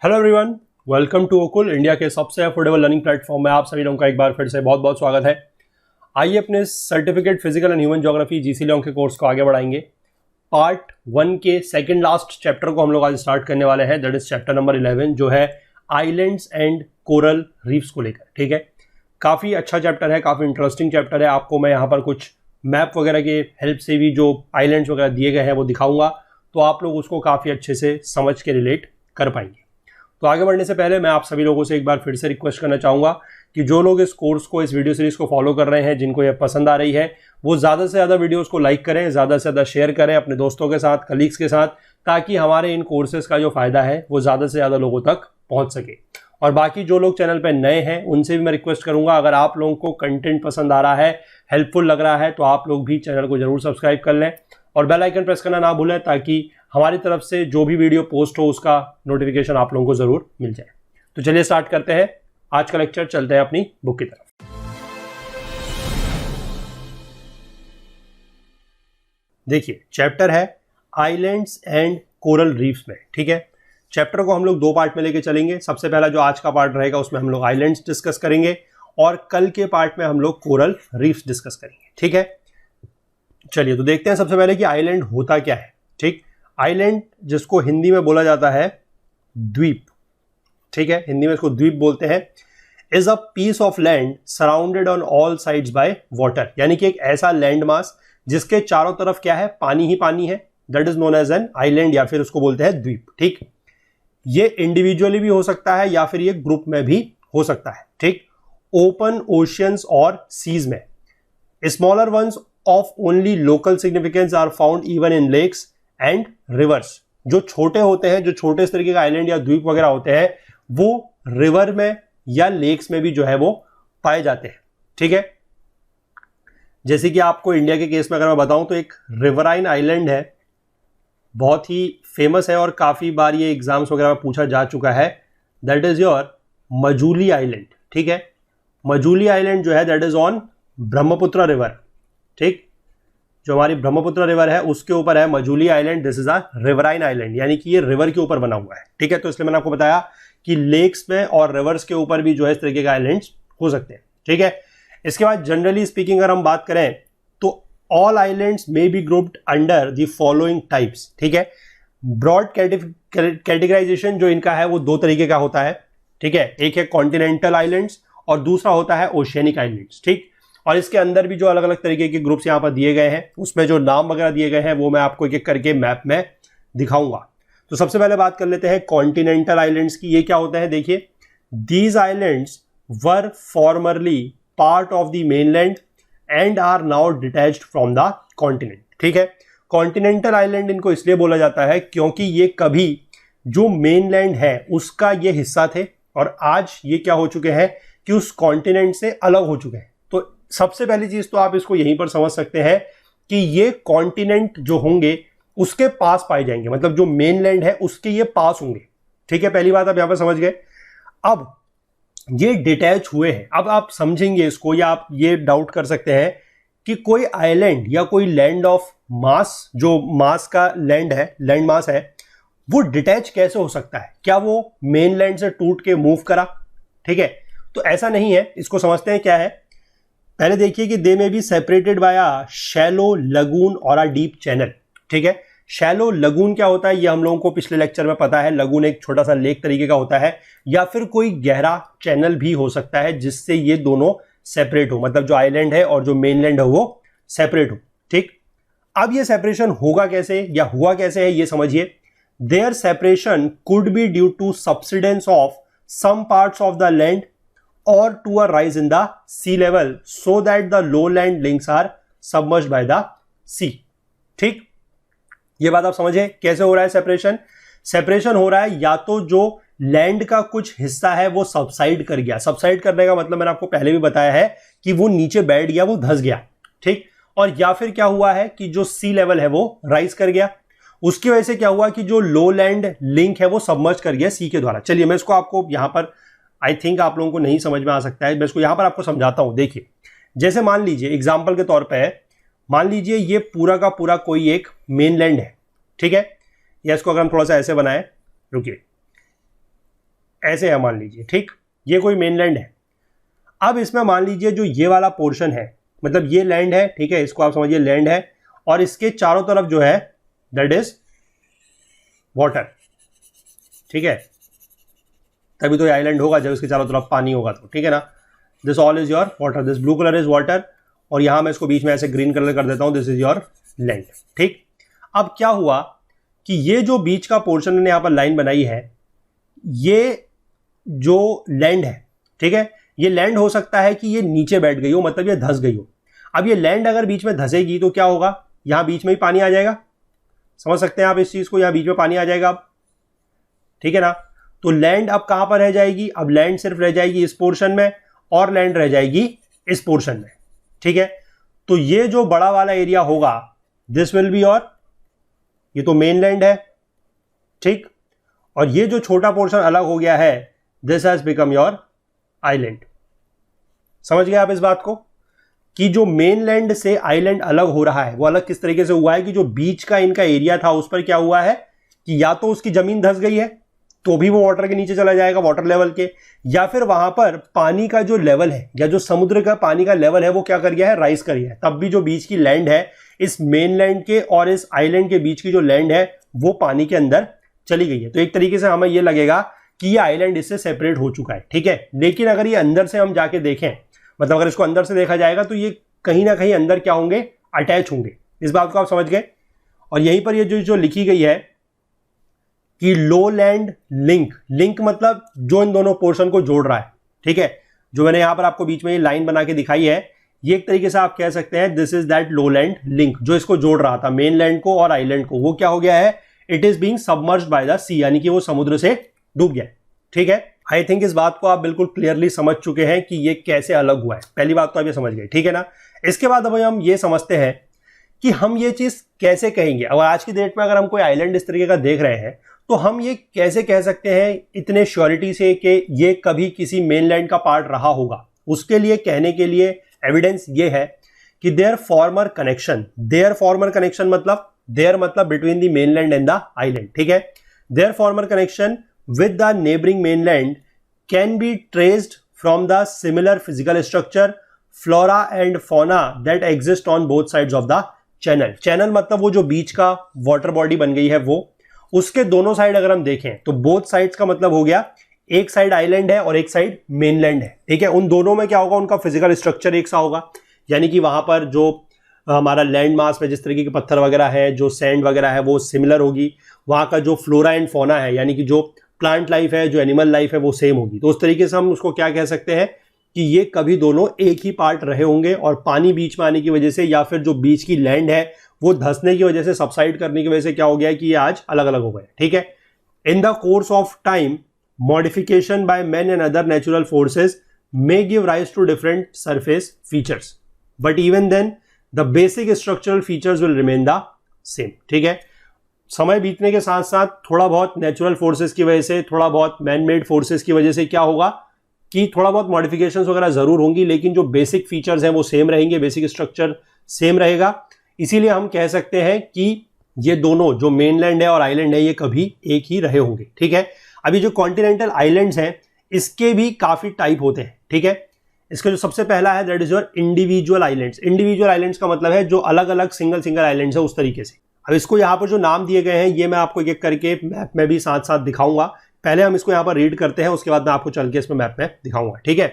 Hello everyone, welcome to Okul, India के सबसे affordable learning platform में आप सभी लोगों का एक बार फिर से बहुत बहुत स्वागत है। आइए अपने certificate physical and human geography GC लोगों के कोर्स को आगे बढ़ाएंगे। पार्ट 1 के सेकंड लास्ट चैप्टर को हम लोग आज स्टार्ट करने वाले हैं, दैट इज चैप्टर नंबर 11 जो है आइलैंड्स एंड कोरल रीफ्स को लेकर। ठीक है, काफ़ी अच्छा चैप्टर है, काफ़ी इंटरेस्टिंग चैप्टर है। आपको मैं यहाँ पर कुछ मैप वगैरह के हेल्प से भी जो आइलैंड्स वगैरह दिए गए हैं वो दिखाऊंगा, तो आप लोग उसको काफ़ी अच्छे से समझ के रिलेट कर पाएंगे। तो आगे बढ़ने से पहले मैं आप सभी लोगों से एक बार फिर से रिक्वेस्ट करना चाहूँगा कि जो लोग इस कोर्स को, इस वीडियो सीरीज को फॉलो कर रहे हैं, जिनको ये पसंद आ रही है, वो ज़्यादा से ज़्यादा वीडियोस को लाइक करें, ज़्यादा से ज़्यादा शेयर करें अपने दोस्तों के साथ, कलीग्स के साथ, ताकि हमारे इन कोर्सेज का जो फ़ायदा है वो ज़्यादा से ज़्यादा लोगों तक पहुँच सके। और बाकी जो लोग चैनल पर नए हैं उनसे भी मैं रिक्वेस्ट करूँगा, अगर आप लोगों को कंटेंट पसंद आ रहा है, हेल्पफुल लग रहा है, तो आप लोग भी चैनल को जरूर सब्सक्राइब कर लें और बेल आइकन प्रेस करना ना भूलें, ताकि हमारी तरफ से जो भी वीडियो पोस्ट हो उसका नोटिफिकेशन आप लोगों को जरूर मिल जाए। तो चलिए स्टार्ट करते हैं आज का लेक्चर, चलते हैं अपनी बुक की तरफ। देखिए, चैप्टर है आइलैंड्स एंड कोरल रीफ्स में। ठीक है, चैप्टर को हम लोग 2 पार्ट में लेके चलेंगे। सबसे पहला जो आज का पार्ट रहेगा उसमें हम लोग आइलैंड्स डिस्कस करेंगे और कल के पार्ट में हम लोग कोरल रीफ्स डिस्कस करेंगे। ठीक है, चलिए तो देखते हैं सबसे पहले कि आइलैंड होता क्या है। ठीक, आइलैंड जिसको हिंदी में बोला जाता है द्वीप, ठीक है, हिंदी में इसको द्वीप बोलते हैं, is a piece of land surrounded on all sides by water, यानी कि एक ऐसा लैंड मास जिसके चारों तरफ क्या है, पानी ही पानी है, that is known as an island, या फिर उसको बोलते हैं द्वीप। ठीक, ये इंडिविजुअली भी हो सकता है या फिर ये ग्रुप में भी हो सकता है। ठीक, ओपन ओशियंस और सीज में। Smaller ones of only local significance are found even in lakes and rivers. जो छोटे होते हैं, जो छोटे इस तरीके का आइलैंड या द्वीप वगैरह होते हैं, वो रिवर में या लेक्स में भी जो है वो पाए जाते हैं। ठीक है, जैसे कि आपको इंडिया के केस में अगर मैं बताऊं तो एक रिवराइन आइलैंड है, बहुत ही फेमस है और काफी बार ये एग्जाम्स वगैरह में पूछा जा चुका है, that is your Majuli island. ठीक है, मजूली आइलैंड जो है that is on Brahmaputra river. ठीक, जो हमारी ब्रह्मपुत्र रिवर है उसके ऊपर है Majuli island, this is a riverine island, यानी कि ये रिवर के ऊपर बना हुआ है। ठीक है, तो इसलिए मैंने आपको बताया कि लेक्स में और रिवर्स के ऊपर भी जो है इस तरीके के आइलैंड्स हो सकते हैं। ठीक है, इसके बाद जनरली स्पीकिंग अगर हम बात करें तो all islands may be grouped under the following types. ठीक है, ब्रॉड कैटेगराइजेशन जो इनका है वो 2 तरीके का होता है। ठीक है, एक है कॉन्टिनेंटल आइलैंड्स और दूसरा होता है ओशियनिक आइलैंड्स। ठीक, और इसके अंदर भी जो अलग अलग तरीके के ग्रुप्स यहाँ पर दिए गए हैं, उसमें जो नाम वगैरह दिए गए हैं वो मैं आपको एक एक करके मैप में दिखाऊंगा। तो सबसे पहले बात कर लेते हैं कॉन्टिनेंटल आइलैंड्स की। ये क्या होता है, देखिए, these islands were formerly part of the mainland and are now detached from the continent. ठीक है, कॉन्टिनेंटल आइलैंड इनको इसलिए बोला जाता है क्योंकि ये कभी जो मेनलैंड है उसका ये हिस्सा थे और आज ये क्या हो चुके हैं कि उस कॉन्टिनेंट से अलग हो चुके हैं। तो सबसे पहली चीज तो आप इसको यहीं पर समझ सकते हैं कि ये कॉन्टिनेंट जो होंगे उसके पास पाए जाएंगे, मतलब जो मेनलैंड है उसके ये पास होंगे। ठीक है, पहली बात आप यहां पर समझ गए। अब ये डिटैच हुए हैं, अब आप समझेंगे इसको, या आप ये डाउट कर सकते हैं कि कोई आइलैंड या कोई लैंड ऑफ मास, जो मास का लैंड है, लैंड मास है, वो डिटैच कैसे हो सकता है, क्या वो मेनलैंड से टूट के मूव करा? ठीक है, तो ऐसा नहीं है, इसको समझते हैं क्या है। पहले देखिए कि दे में be separated by a shallow lagoon और अ डीप चैनल। ठीक है, शैलो लगून क्या होता है ये हम लोगों को पिछले लेक्चर में पता है, लगून एक छोटा सा लेक तरीके का होता है, या फिर कोई गहरा चैनल भी हो सकता है जिससे ये दोनों सेपरेट हो, मतलब जो आइलैंड है और जो मेनलैंड है वो सेपरेट हो। ठीक, अब ये सेपरेशन होगा कैसे या हुआ कैसे है ये समझिए। Their separation could be due to subsidence of some parts of the land or to a rise in the sea level so that the lowland links are submerged by the sea। ठीक, ये बात आप समझे कैसे हो रहा है separation. Separation हो रहा है या तो जो लैंड का कुछ हिस्सा है वो सबसाइड कर गया, सबसाइड करने का मतलब मैंने आपको पहले भी बताया है कि वो नीचे बैठ गया, वो धंस गया। ठीक, और या फिर क्या हुआ है कि जो सी लेवल है वो राइज कर गया, उसकी वजह से क्या हुआ कि जो लो लैंड लिंक है वो सबमर्ज कर गया सी के द्वारा। चलिए मैं इसको आपको यहां पर, आई थिंक आप लोगों को नहीं समझ में आ सकता है, मैं इसको यहां पर आपको समझाता हूं। देखिए, जैसे मान लीजिए एग्जांपल के तौर पे, मान लीजिए ये पूरा का पूरा कोई एक मेनलैंड है। ठीक है, या इसको अगर हम थोड़ा सा ऐसे बनाएं, रुकिए, ऐसे है मान लीजिए, ठीक, ये कोई मेनलैंड है। अब इसमें मान लीजिए जो ये वाला पोर्शन है, मतलब ये लैंड है, ठीक है, इसको आप समझिए लैंड है, और इसके चारों तरफ जो है दैट इज वाटर, ठीक है, तभी तो ये आइलैंड होगा जब इसके चारों तरफ पानी होगा तो, ठीक है ना। This all is your water, this blue colour is water, और यहां मैं इसको बीच में ऐसे ग्रीन कलर कर देता हूं, दिस इज योर लैंड, ठीक। अब क्या हुआ कि ये जो बीच का पोर्शन मैंने यहां पर लाइन बनाई है, ये जो लैंड है, ठीक है, ये लैंड हो सकता है कि ये नीचे बैठ गई हो, मतलब ये धंस गई हो। अब ये लैंड अगर बीच में धंसेगी तो क्या होगा, यहां बीच में ही पानी आ जाएगा, समझ सकते हैं आप इस चीज को, यहां बीच में पानी आ जाएगा अब, ठीक है ना। तो लैंड अब कहां पर रह जाएगी, अब लैंड सिर्फ रह जाएगी इस पोर्शन में, और लैंड रह जाएगी इस पोर्शन में, ठीक है। तो ये जो बड़ा वाला एरिया होगा दिस विल बी योर, ये तो मेन लैंड है, ठीक, और ये जो छोटा पोर्शन अलग हो गया है this has become your island. समझ गए आप इस बात को कि जो मेनलैंड से आइलैंड अलग हो रहा है वो अलग किस तरीके से हुआ है कि जो बीच का इनका एरिया था उस पर क्या हुआ है कि या तो उसकी जमीन धंस गई है तो भी वो वाटर के नीचे चला जाएगा, वाटर लेवल के, या फिर वहां पर पानी का जो लेवल है या जो समुद्र का पानी का लेवल है वो क्या कर गया है, राइज कर गया है। तब भी जो बीच की लैंड है, इस मेनलैंड के और इस आइलैंड के बीच की जो लैंड है वो पानी के अंदर चली गई है। तो एक तरीके से हमें यह लगेगा कि ये आइलैंड इससे सेपरेट हो चुका है, ठीक है। लेकिन अगर ये अंदर से हम जाके देखें, मतलब अगर इसको अंदर से देखा जाएगा तो ये कहीं ना कहीं अंदर क्या होंगे, अटैच होंगे। इस बात को आप समझ गए। और यहीं पर ये जो लिखी गई है कि लो लैंड लिंक, लिंक मतलब जो इन दोनों पोर्शन को जोड़ रहा है, ठीक है, जो मैंने यहां पर आपको बीच में ये लाइन बना के दिखाई है, ये एक तरीके से आप कह सकते हैं this is that low land link जो इसको जोड़ रहा था मेन लैंड को और आइलैंड को। वो क्या हो गया है, it is being submerged by the sea, यानी कि वो समुद्र से डूब गया, ठीक है। आई थिंक इस बात को आप बिल्कुल क्लियरली समझ चुके हैं कि ये कैसे अलग हुआ है। पहली बात तो आप ये समझ गए, ठीक है ना। इसके बाद अब हम ये समझते हैं कि हम ये चीज कैसे कहेंगे। अब आज की डेट में अगर हम कोई आइलैंड इस तरीके का देख रहे हैं तो हम ये कैसे कह सकते हैं इतने श्योरिटी से कि ये कभी किसी मेनलैंड का पार्ट रहा होगा। उसके लिए कहने के लिए एविडेंस ये है कि their former connection, their former connection मतलब देयर मतलब between the mainland and the island, ठीक है। Their former connection with the neighboring mainland can be traced from the similar physical structure, flora and fauna that exist on both sides of the channel. Channel मतलब वो जो बीच का water body बन गई है वो, उसके दोनों साइड अगर हम देखें तो बोथ साइड्स का मतलब हो गया एक साइड आइलैंड है और एक साइड मेनलैंड है, ठीक है। उन दोनों में क्या होगा, उनका फिजिकल स्ट्रक्चर एक सा होगा, यानी कि वहां पर जो हमारा लैंड मास में जिस तरीके के पत्थर वगैरह है, जो सैंड वगैरह है वो सिमिलर होगी। वहां का जो फ्लोरा एंड फौना है, यानी कि जो प्लांट लाइफ है, जो एनिमल लाइफ है वो सेम होगी। तो उस तरीके से हम उसको क्या कह सकते हैं कि ये कभी दोनों एक ही पार्ट रहे होंगे और पानी बीच में आने की वजह से या फिर जो बीच की लैंड है वो धंसने की वजह से, सबसाइड करने की वजह से क्या हो गया है कि ये आज अलग अलग हो गए, ठीक है। In the course of time modification by man and other natural forces may give rise to different surface features, but even then the basic structural features will remain the same, ठीक है। समय बीतने के साथ साथ थोड़ा बहुत नेचुरल फोर्सेस की वजह से, थोड़ा बहुत मैन मेड फोर्सेस की वजह से क्या होगा कि थोड़ा बहुत मॉडिफिकेशंस वगैरह जरूर होंगी, लेकिन जो बेसिक फीचर्स हैं वो सेम रहेंगे, बेसिक स्ट्रक्चर सेम रहेगा। इसीलिए हम कह सकते हैं कि ये दोनों जो मेनलैंड है और आइलैंड है ये कभी एक ही रहे होंगे, ठीक है। अभी जो कॉन्टिनेंटल आइलैंड्स हैं इसके भी काफी टाइप होते हैं, ठीक है। इसका जो सबसे पहला है that is your individual islands. Individual islands का मतलब है जो अलग अलग सिंगल आइलैंड्स है उस तरीके से। अब इसको यहाँ पर जो नाम दिए गए हैं ये मैं आपको एक एक करके मैप में भी साथ साथ दिखाऊंगा। पहले हम इसको यहाँ पर रीड करते हैं, उसके बाद मैं आपको चल के इसमें मैप में दिखाऊंगा, ठीक है।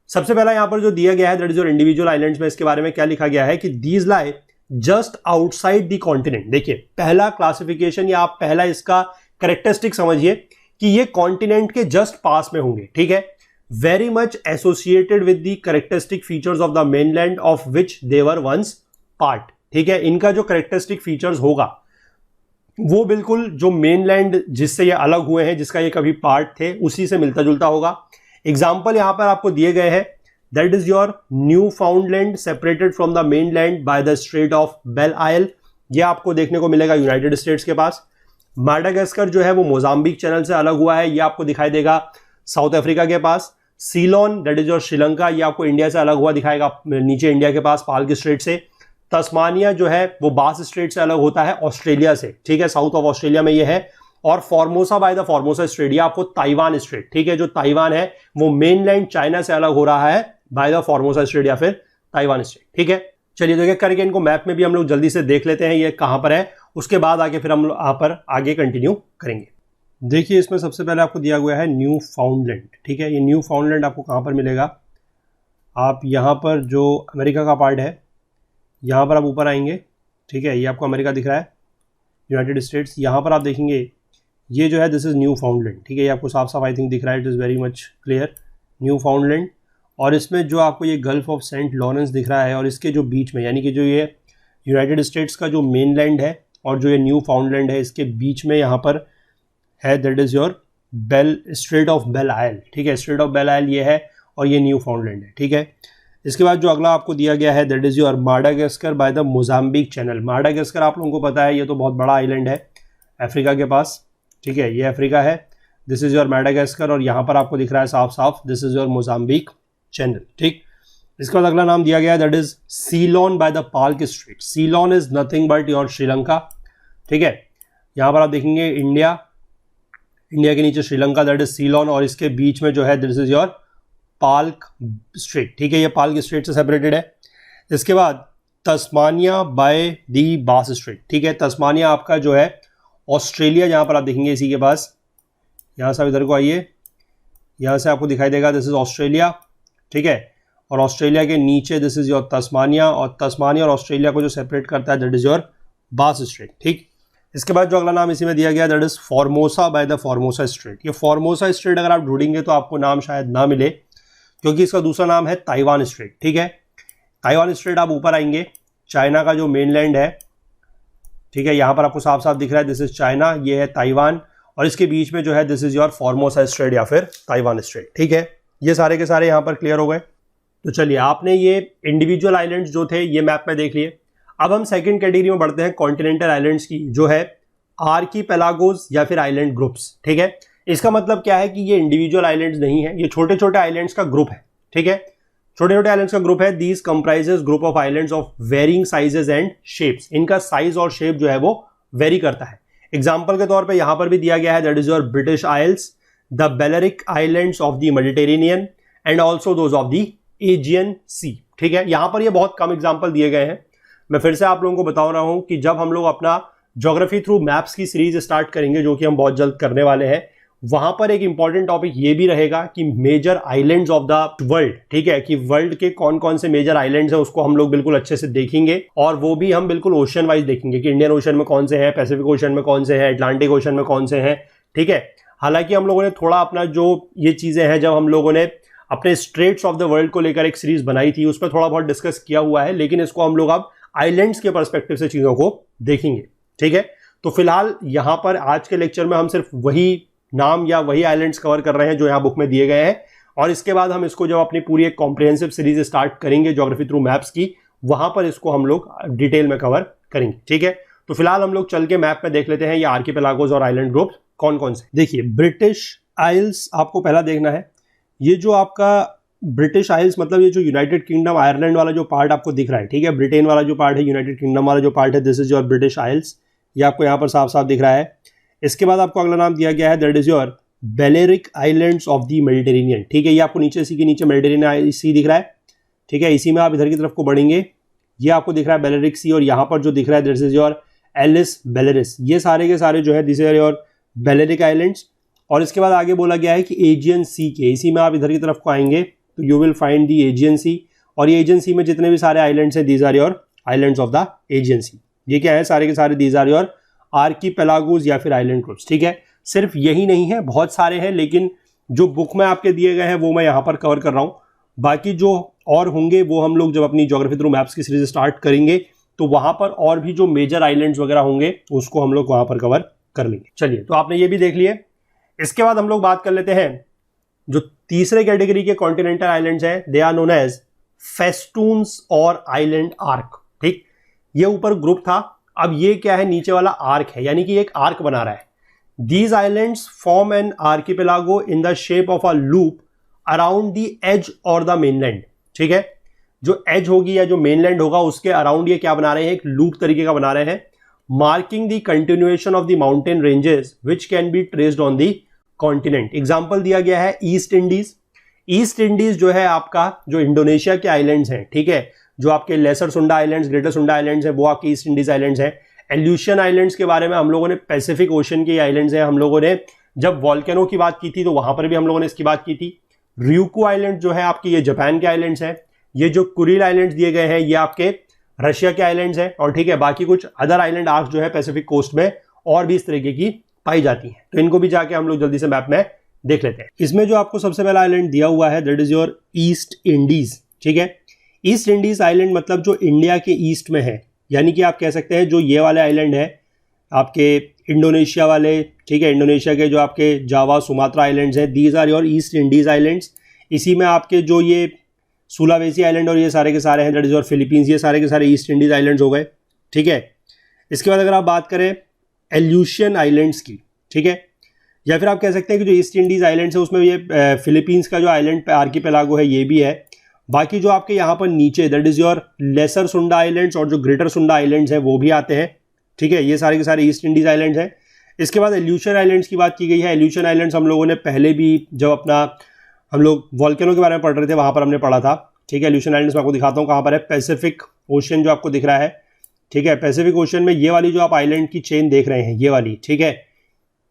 सबसे पहला यहाँ पर जो दिया गया है that is your individual islands में, इसके बारे में क्या लिखा गया है कि these lie just outside the continent. देखिए पहला क्लासिफिकेशन या आप पहला इसका कैरेक्टरिस्टिक समझिए कि ये कॉन्टिनेंट के जस्ट पास में होंगे, ठीक है। Very much associated with the characteristic features of the mainland of which they were once part, ठीक है। इनका जो कैरेक्टरिस्टिक फीचर्स होगा वो बिल्कुल जो मेनलैंड जिससे ये अलग हुए हैं, जिसका ये कभी पार्ट थे, उसी से मिलता जुलता होगा। एग्जाम्पल यहां पर आपको दिए गए हैं that is your Newfoundland separated from the mainland by the Strait of Belle Isle, ये आपको देखने को मिलेगा यूनाइटेड स्टेट्स के पास। माडागास्कर जो है वो मोजाम्बिक चैनल से अलग हुआ है, ये आपको दिखाई देगा साउथ अफ्रीका के पास। Ceylon that is your Sri Lanka, ये आपको इंडिया से अलग हुआ दिखाएगा नीचे इंडिया के पास पाल्क स्ट्रेट से। तस्मानिया जो है वो बास स्ट्रेट से अलग होता है ऑस्ट्रेलिया से, ठीक है, साउथ ऑफ ऑस्ट्रेलिया में ये है। और Formosa by the Formosa straight, ये आपको ताइवान स्ट्रेट, ठीक है, जो ताइवान है वो मेनलैंड चाइना से अलग हो रहा है बाय द फॉर्मोसा स्ट्रेट या फिर ताइवान स्ट्रेट, ठीक है। चलिए तो क्या करके इनको मैप में भी हम लोग जल्दी से देख लेते हैं ये कहां पर है, उसके बाद आगे फिर हम यहाँ पर आगे कंटिन्यू करेंगे। देखिए इसमें सबसे पहले आपको दिया गया है न्यू फाउंडलैंड, ठीक है। ये न्यू फाउंडलैंड आपको कहां पर मिलेगा, आप यहाँ पर जो अमेरिका का पार्ट है यहाँ पर आप ऊपर आएंगे, ठीक है, ये आपको अमेरिका दिख रहा है, यूनाइटेड स्टेट्स। यहाँ पर आप देखेंगे ये जो है दिस इज़ न्यू फाउंडलैंड, ठीक है, ये आपको साफ साफ आई थिंक दिख रहा है, it is very much clear, new फाउंडलैंड। और इसमें जो आपको ये गल्फ ऑफ सेंट लॉरेंस दिख रहा है और इसके जो बीच में यानी कि जो ये यूनाइटेड स्टेट्स का जो मेनलैंड है और जो ये न्यू फाउंडलैंड है इसके बीच में यहाँ पर है, that is your Strait of Belle Isle, ठीक है, स्ट्रेट ऑफ बेल आयल ये है और ये न्यू फाउंडलैंड है, ठीक है। इसके बाद जो अगला आपको दिया गया है that is your Madagascar by the Mozambique channel. Madagascar आप लोगों को पता है ये तो बहुत बड़ा आइलैंड है अफ्रीका के पास, ठीक है, ये अफ्रीका है, दिस इज़ योर माडागास्कर और यहाँ पर आपको दिख रहा है साफ साफ this is your Mozambique channel, ठीक। इसके बाद अगला नाम दिया गया है that is Ceylon by the Palk straight. Ceylon is nothing but your Sri Lanka, ठीक है। यहाँ पर आप देखेंगे इंडिया के नीचे श्रीलंका, दैट इज सीलोन, और इसके बीच में जो है this is your Palk straight, ठीक है, ये पाल्क स्ट्रेट से सेपरेटेड है। इसके बाद तस्मानिया बाय दी बास स्ट्रेट, ठीक है, तस्मानिया आपका जो है ऑस्ट्रेलिया, जहाँ पर आप देखेंगे इसी के पास, यहाँ से आप इधर को आइए, यहाँ से आपको दिखाई देगा दिस इज ऑस्ट्रेलिया, ठीक है, और ऑस्ट्रेलिया के नीचे दिस इज योर तस्मानिया, और तस्मानिया और ऑस्ट्रेलिया को जो सेपरेट करता है दैट इज योर बास स्ट्रेट, ठीक। इसके बाद जो अगला नाम इसी में दिया गया that is Formosa by the Formosa straight. ये फॉर्मोसा स्ट्रेट अगर आप ढूंढेंगे तो आपको नाम शायद ना मिले क्योंकि इसका दूसरा नाम है ताइवान स्ट्रेट, ठीक है। ताइवान स्ट्रेट आप ऊपर आएंगे, चाइना का जो मेनलैंड है, ठीक है, यहाँ पर आपको साफ साफ दिख रहा है दिस इज चाइना, ये है ताइवान, और इसके बीच में जो है this is your Formosa straight या फिर ताइवान स्ट्रेट, ठीक है। ये सारे के सारे यहाँ पर क्लियर हो गए। तो चलिए आपने ये इंडिविजुअल आइलैंड्स जो थे ये मैप में देख लिए। अब हम सेकंड कैटेगरी में बढ़ते हैं कॉन्टिनेंटल आइलैंड्स की, जो है आर्कीपेलागोस या फिर आइलैंड ग्रुप्स, ठीक है। इसका मतलब क्या है कि ये इंडिविजुअल आइलैंड्स नहीं है, ये छोटे छोटे आइलैंड्स का ग्रुप है, ठीक है, छोटे छोटे आइलैंड्स का ग्रुप है। These comprises group of islands of varying sizes and shapes. इनका साइज और शेप जो है वो वेरी करता है। एग्जाम्पल के तौर पर यहां पर भी दिया गया है that is your British Isles, the Balearic Islands of the Mediterranean and also those of the Aegean Sea, ठीक है। यहां पर ये बहुत कम एग्जाम्पल दिए गए हैं। मैं फिर से आप लोगों को बता रहा हूं कि जब हम लोग अपना ज्योग्राफी थ्रू मैप्स की सीरीज स्टार्ट करेंगे जो कि हम बहुत जल्द करने वाले हैं, वहां पर एक इंपॉर्टेंट टॉपिक ये भी रहेगा कि major islands of the world, ठीक है, कि वर्ल्ड के कौन कौन से मेजर आइलैंड्स हैं उसको हम लोग बिल्कुल अच्छे से देखेंगे, और वो भी हम बिल्कुल ओशन वाइज देखेंगे कि इंडियन ओशन में कौन से हैं, पैसिफिक ओशन में कौन से हैं, अटलांटिक ओशन में कौन से हैं, ठीक है। हालांकि हम लोगों ने थोड़ा अपना जो ये चीजें हैं, जब हम लोगों ने अपने स्ट्रेट्स ऑफ द वर्ल्ड को लेकर एक सीरीज बनाई थी उस पर थोड़ा बहुत डिस्कस किया हुआ है, लेकिन इसको हम लोग अब आइलैंड्स के पर्सपेक्टिव से चीजों को देखेंगे, ठीक है। तो फिलहाल यहां पर आज के लेक्चर में हम सिर्फ वही नाम या वही आइलैंड्स कवर कर रहे हैं जो यहां बुक में दिए गए हैं, और इसके बाद हम इसको जब अपनी पूरी एक कॉम्प्रिहेंसिव सीरीज स्टार्ट करेंगे ज्योग्राफी थ्रू मैप्स की, वहां पर इसको हम लोग डिटेल में कवर करेंगे, ठीक है। तो फिलहाल हम लोग चल के मैप में देख लेते हैं ये आर्कीपेलागोस और आइलैंड ग्रुप कौन कौन से। देखिए ब्रिटिश आइल्स आपको पहला देखना है। ये जो आपका ब्रिटिश आइल्स मतलब ये जो यूनाइटेड किंगडम आयरलैंड वाला जो पार्ट आपको दिख रहा है, ठीक है, ब्रिटेन वाला जो पार्ट है, यूनाइटेड किंगडम वाला जो पार्ट है, दिस इज योर ब्रिटिश आइल्स, ये आपको यहाँ पर साफ साफ दिख रहा है। इसके बाद आपको अगला नाम दिया गया है that is your Balearic Islands of the Mediterranean, ठीक है, ये आपको नीचे इसी के नीचे मेडिटेरेनियन सी दिख रहा है, ठीक है। इसी में आप इधर की तरफ को बढ़ेंगे, ये आपको दिख रहा है बेलेरिक सी, और यहाँ पर जो दिख रहा है this is your Ellis Balearis, ये सारे के सारे जो है this are your Balearic islands. और इसके बाद आगे बोला गया है कि एजियन सी के, इसी में आप इधर की तरफ को आएंगे तो you will find the Aegean Sea, और ये एजियन सी में जितने भी सारे आइलैंड्स हैं these are your islands of the Aegean Sea. ये क्या है, सारे के सारे दीज आर योर आर्कीपेलागोस या फिर आइलैंड ग्रुप्स, ठीक है। सिर्फ यही नहीं है, बहुत सारे हैं, लेकिन जो बुक में आपके दिए गए हैं वो मैं यहाँ पर कवर कर रहा हूँ। बाकी जो और होंगे वो हम लोग जब अपनी ज्योग्राफी थ्रू मैप्स की सीरीज स्टार्ट करेंगे तो वहां पर और भी जो मेजर आइलैंड्स वगैरह होंगे उसको हम लोग वहां पर कवर कर लेंगे। चलिए तो आपने ये भी देख लिए। इसके बाद हम लोग बात कर लेते हैं जो तीसरे कैटेगरी के कॉन्टिनेंटल आइलैंड्स हैं, दे आर नोन एज फेस्टून्स और आइलैंड आर्क, ठीक। ये ऊपर ग्रुप था, अब ये क्या है, नीचे वाला आर्क है, यानी कि एक आर्क बना रहा है। These islands form an archipelago in the shape of a loop around the edge or the mainland, ठीक है। जो एज होगी या जो मेनलैंड होगा उसके अराउंड ये क्या बना रहे हैं, एक लूप तरीके का बना रहे हैं। Marking the continuation of the mountain ranges which can be traced on the continent. Example दिया गया है ईस्ट इंडीज। ईस्ट इंडीज जो है आपका जो इंडोनेशिया के आइलैंड्स हैं, ठीक है, जो आपके लेसर सुंडा आइलैंड्स, ग्रेटर सुंडा आइलैंड्स हैं, वो आपके ईस्ट इंडीज आइलैंड्स हैं। एल्यूशियन आइलैंड्स के बारे में हम लोगों ने, पैसिफिक ओशन के आइलैंड्स हैं, हम लोगों ने जब वॉल्केनो की बात की थी तो वहां पर भी हम लोगों ने इसकी बात की थी। ryukyu आइलैंड जो है आपके, ये जापान के आइलैंड्स हैं। ये जो कुरिल आइलैंड्स दिए गए हैं ये आपके रशिया के आइलैंड्स हैं। और ठीक है, बाकी कुछ अदर आइलैंड आर्क्स जो है पैसिफिक कोस्ट में और भी इस तरीके की पाई जाती हैं। तो इनको भी जाके हम लोग जल्दी से मैप में देख लेते हैं। इसमें जो आपको सबसे पहला आइलैंड दिया हुआ है that is your East Indies. ठीक है, ईस्ट इंडीज आइलैंड मतलब जो इंडिया के ईस्ट में है, यानी कि आप कह सकते हैं जो ये वाले आइलैंड है आपके इंडोनेशिया वाले, ठीक है, इंडोनेशिया के जो आपके जावा सुमात्रा आइलैंड्स हैं, these are your East Indies islands. इसी में आपके जो ये सुलावेसी आइलैंड और ये सारे के सारे हैं दैट इज योर फिलीपींस, ये सारे के सारे ईस्ट इंडीज आइलैंड्स हो गए। ठीक है, इसके बाद अगर आप बात करें एल्यूशियन आइलैंड्स की, ठीक है, या फिर आप कह सकते हैं कि जो ईस्ट इंडीज आइलैंड्स है उसमें ये फिलीपींस का जो आइलैंड आर्कीपेलागो है ये भी है। बाकी जो आपके यहाँ पर नीचे दैट इज योर लेसर सुंडा आइलैंड्स और जो ग्रेटर सुंडा आइलैंड्स हैं वो भी आते हैं। ठीक है, ये सारे के सारे ईस्ट इंडीज आइलैंड्स हैं। इसके बाद एल्यूशियन आइलैंड्स की बात की गई है। एल्यूशियन आइलैंड्स हम लोगों ने पहले भी जब हम लोग वॉल्केनो के बारे में पढ़ रहे थे वहाँ पर हमने पढ़ा था। ठीक है, एल्यूशियन आइलैंड्स मैं आपको दिखाता हूँ कहाँ पर है। पैसिफिक ओशन जो आपको दिख रहा है, ठीक है, पैसिफिक ओशन में ये वाली जो आप आइलैंड की चेन देख रहे हैं ये वाली, ठीक है,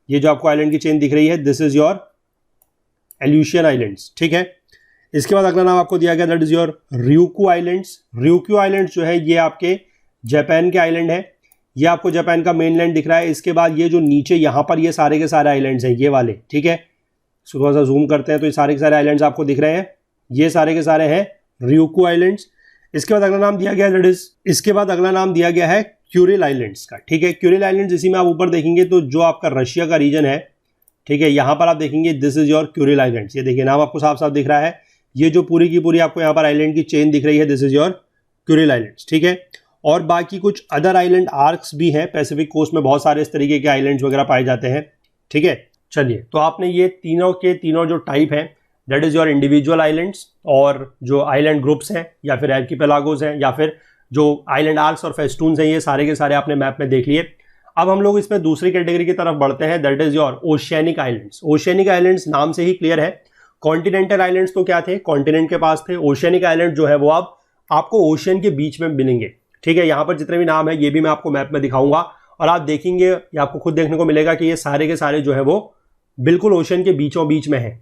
ये जो आपको आइलैंड की चेन दिख रही है दिस इज योर एल्यूशियन आइलैंड्स। ठीक है, इसके बाद अगला नाम आपको दिया गया that is your ryukyu islands. ryukyu islands जो है ये आपके जापान के आइलैंड है। ये आपको जापान का मेनलैंड दिख रहा है। इसके बाद ये जो नीचे यहाँ पर ये सारे के सारे आइलैंड्स हैं ये वाले, ठीक है, थोड़ा सा जूम करते हैं तो ये सारे के सारे आइलैंड्स आपको दिख रहे हैं, ये सारे के सारे हैं ryukyu आइलैंड्स। इसके बाद अगला नाम दिया गया दैट इज, इसके बाद अगला नाम दिया गया है क्यूरिल आइलैंड्स का। ठीक है, क्यूरिल आइलैंड्स इसी में आप ऊपर देखेंगे तो जो आपका रशिया का रीजन है, ठीक है, यहाँ पर आप देखेंगे this is your Kuril islands. ये देखिए नाम आपको साफ साफ दिख रहा है। ये जो पूरी की पूरी आपको यहाँ पर आइलैंड की चेन दिख रही है this is your Kuril islands. ठीक है, और बाकी कुछ अदर आइलैंड आर्क्स भी हैं। पैसिफिक कोस्ट में बहुत सारे इस तरीके के आइलैंड्स वगैरह पाए जाते हैं। ठीक है, चलिए, तो आपने ये तीनों के तीनों जो टाइप हैं that is your individual islands और जो आइलैंड ग्रुप्स हैं या फिर आर्कीपेलागोस हैं या फिर जो आइलैंड आर्क्स और फेस्टून्स हैं, ये सारे के सारे आपने मैप में देख लिए। अब हम लोग इसमें दूसरी कैटेगरी की तरफ बढ़ते हैं that is your oceanic islands. Oceanic islands नाम से ही क्लियर है। कॉन्टिनेंटल आइलैंड्स तो क्या थे, कॉन्टिनेंट के पास थे। ओशियनिक आइलैंड जो है वो अब आपको ओशियन के बीच में मिलेंगे। ठीक है, यहाँ पर जितने भी नाम है ये भी मैं आपको मैप में दिखाऊंगा और आप देखेंगे या आपको खुद देखने को मिलेगा कि ये सारे के सारे जो है वो बिल्कुल ओशियन के बीचों बीच में है।